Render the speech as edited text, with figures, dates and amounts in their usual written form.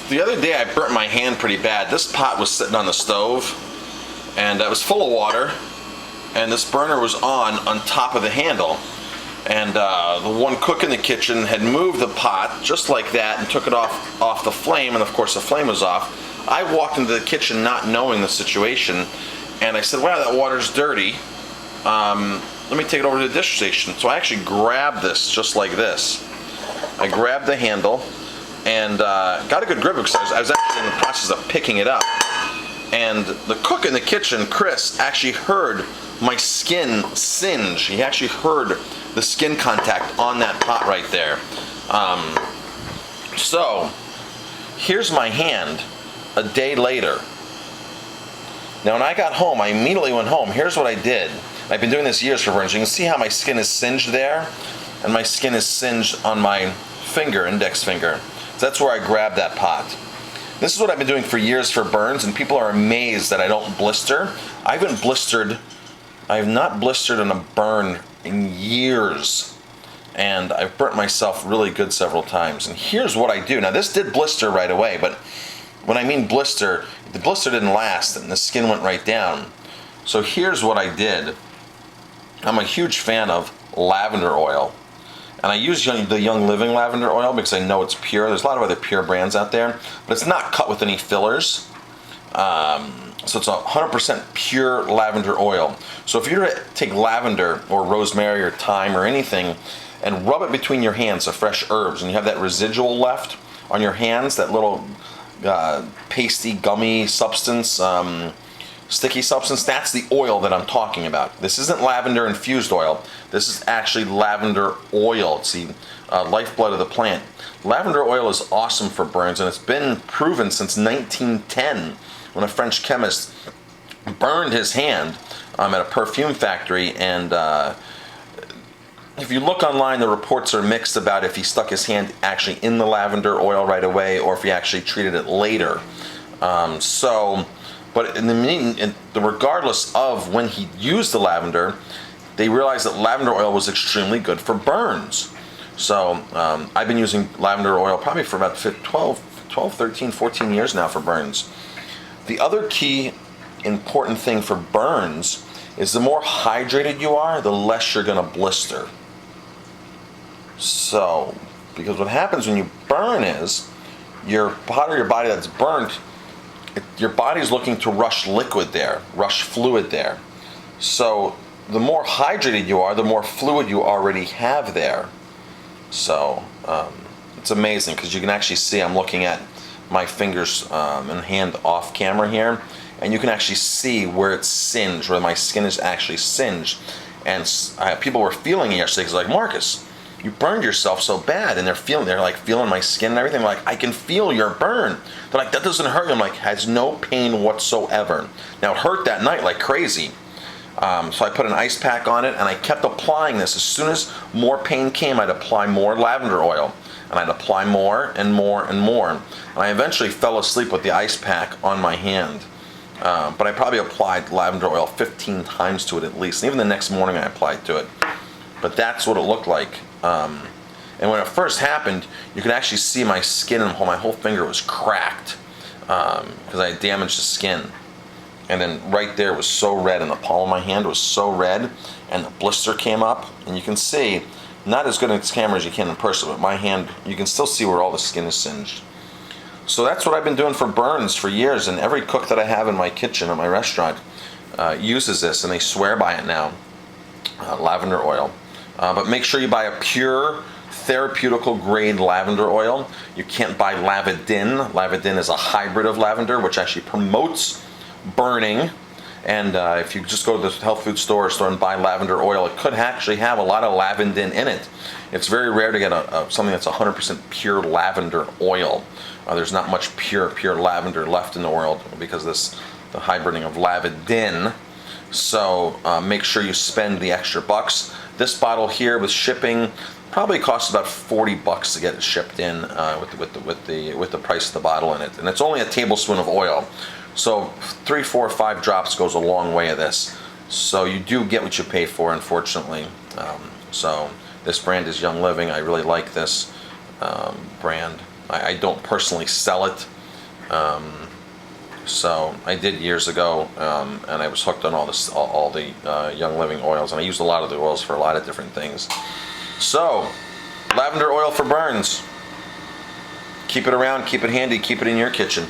The other day I burnt my hand pretty bad. This pot was sitting on the stove and it was full of water, and this burner was on top of the handle. And the one cook in the kitchen had moved the pot just like that and took it off the flame, and of course the flame was off. I walked into the kitchen not knowing the situation, and I said, wow, that water's dirty. Let me take it over to the dish station. So I actually grabbed this just like this. I grabbed the handle and got a good grip because I was actually in the process of picking it up. And the cook in the kitchen, Chris, actually heard my skin singe. He actually heard the skin contact on that pot right there. So here's my hand a day later. Now when I got home, I immediately went home. Here's what I did. I've been doing this years for burns. You can see how my skin is singed there, and my skin is singed on my finger, index finger. So that's where I grabbed that pot. This is what I've been doing for years for burns, and people are amazed that I don't blister. I have not blistered in a burn in years, and I've burnt myself really good several times. And here's what I do. Now this did blister right away, but when I mean blister, the blister didn't last and the skin went right down. So here's what I did. I'm a huge fan of lavender oil. And I use the Young Living lavender oil because I know it's pure. There's a lot of other pure brands out there, but it's not cut with any fillers. So it's 100% pure lavender oil. So if you were to take lavender or rosemary or thyme or anything and rub it between your hands, the fresh herbs, and you have that residual left on your hands, that little pasty, gummy substance, sticky substance, that's the oil that I'm talking about. This isn't lavender infused oil. This is actually lavender oil. It's the lifeblood of the plant. Lavender oil is awesome for burns, and it's been proven since 1910 when a French chemist burned his hand at a perfume factory. And if you look online, the reports are mixed about if he stuck his hand actually in the lavender oil right away or if he actually treated it later. But in the regardless of when he used the lavender, they realized that lavender oil was extremely good for burns. So I've been using lavender oil probably for about 12, 13, 14 years now for burns. The other key important thing for burns is the more hydrated you are, the less you're going to blister. So, because what happens when you burn is your part of your body that's burnt, your body's looking to rush liquid there, rush fluid there. So the more hydrated you are, the more fluid you already have there. So it's amazing because you can actually see, I'm looking at my fingers and hand off camera here, and you can actually see where it's singed, where my skin is actually singed. And people were feeling it yesterday because like, Marcus, you burned yourself so bad, and they're feeling my skin and everything. Like, I can feel your burn. They're like, that doesn't hurt you. I'm like, has no pain whatsoever. Now it hurt that night like crazy. So I put an ice pack on it, and I kept applying this. As soon as more pain came, I'd apply more lavender oil, and I'd apply more and more and more. And I eventually fell asleep with the ice pack on my hand. But I probably applied lavender oil 15 times to it at least. And even the next morning I applied to it. But that's what it looked like. And when it first happened, you could actually see my skin and my whole finger was cracked because I had damaged the skin. And then right there was so red, and the palm of my hand was so red, and the blister came up. And you can see, not as good on this camera as you can in person, but my hand, you can still see where all the skin is singed. So that's what I've been doing for burns for years, and every cook that I have in my kitchen at my restaurant uses this, and they swear by it now, lavender oil. But make sure you buy a pure therapeutical grade lavender oil. You can't buy Lavadin. Lavadin is a hybrid of lavender, which actually promotes burning. And if you just go to the health food store and buy lavender oil, it could actually have a lot of lavandin in it. It's very rare to get something that's 100% pure lavender oil. There's not much pure lavender left in the world because of the hybriding of Lavadin. So make sure you spend the extra bucks. This bottle here with shipping probably costs about $40 to get it shipped in with the price of the bottle in it, and it's only a tablespoon of oil. So 3, 4, 5 drops goes a long way of this. So you do get what you pay for, unfortunately. So this brand is Young Living. I really like this brand. I don't personally sell it. So I did years ago, and I was hooked on all the Young Living oils, and I used a lot of the oils for a lot of different things. So, lavender oil for burns. Keep it around, keep it handy, keep it in your kitchen.